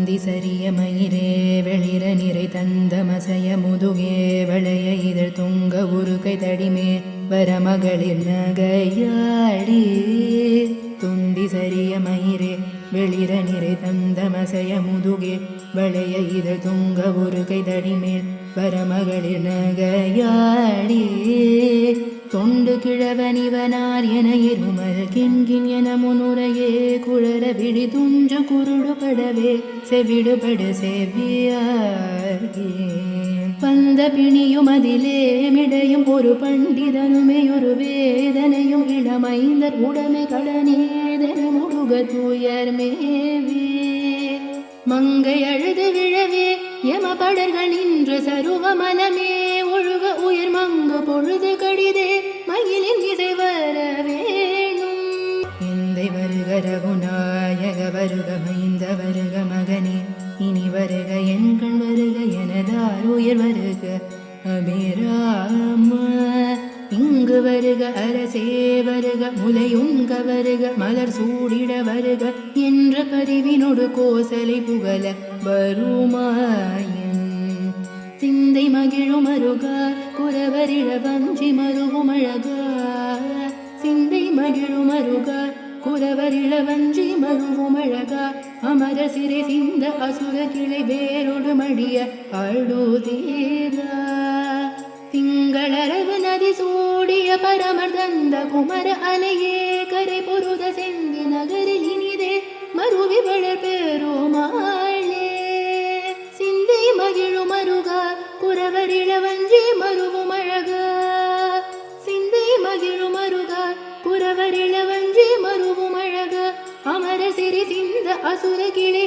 துந்தி சரிய மயிரே வெளிர நிறை தந்த மசைய முதுகே வளைய இதழ் துங்க உருகை தடிமே வரமகளிர் நகையாடி. துந்தி சரிய மயிரே வெளிர நிறை தந்த மசைய முதுகே வளைய இதழ் துங்க உருகை தடிமேல் வரமகளிர் நகையாடி. தொண்டு கிழவனிவனார் என இருமல் கிண்கின் என முன்னுரையே குழற விழி துஞ்சு குருடுபடவே செவிடுபடு செவ்வியார்கே. வந்த பிணியும் அதிலே மிடையும் ஒரு பண்டிதனுமே ஒரு வேதனையும் இளமைந்தர் உடமை கடனேதன முழுக தூயர் மேவே. மங்கை அழுது விழவே யம படர்கள் நின்ற சருவ மனமே ஒழுக உயர் மங்கு பொழுது கடிதே மயிலின் இசை வர வேணும். எந்தை வருக ரகுநாயக வருக மைந்த வருக மகனே இனி வருக என் கண் வருக எனதார் உயர் வருக அபிராம. இங்கு வருக அரசே வருக முலையுண்க வருக மலர் சூடிட வருக என்ற பரிவினொடு கோசலை புகழ வருமாயன். சிந்தை மகிழும் அருகா குரவரிழ வஞ்சி மருகும் அழகா. சிந்தை மகிழும் அருகா குரவரிழ வஞ்சி மருகும் அழகா. அமர சிறை சிந்த அசுர கிளை வேரோடு மடிய அழுதேரா. திங்களரவு நதி சூடிய பரமர் தந்த குமர அலையே கரை பொருத செந்தி நகரில் இனிதே மருவி வளர் பெருமாளே. சிந்தை மகிழும் அருகா குரவரிள வஞ்சி மருவும் அழகா. சிந்தை மகிழும் அருகா குரவரிள வஞ்சி மருவும் அழகா. அமர சிறி சிந்த அசுர கிளை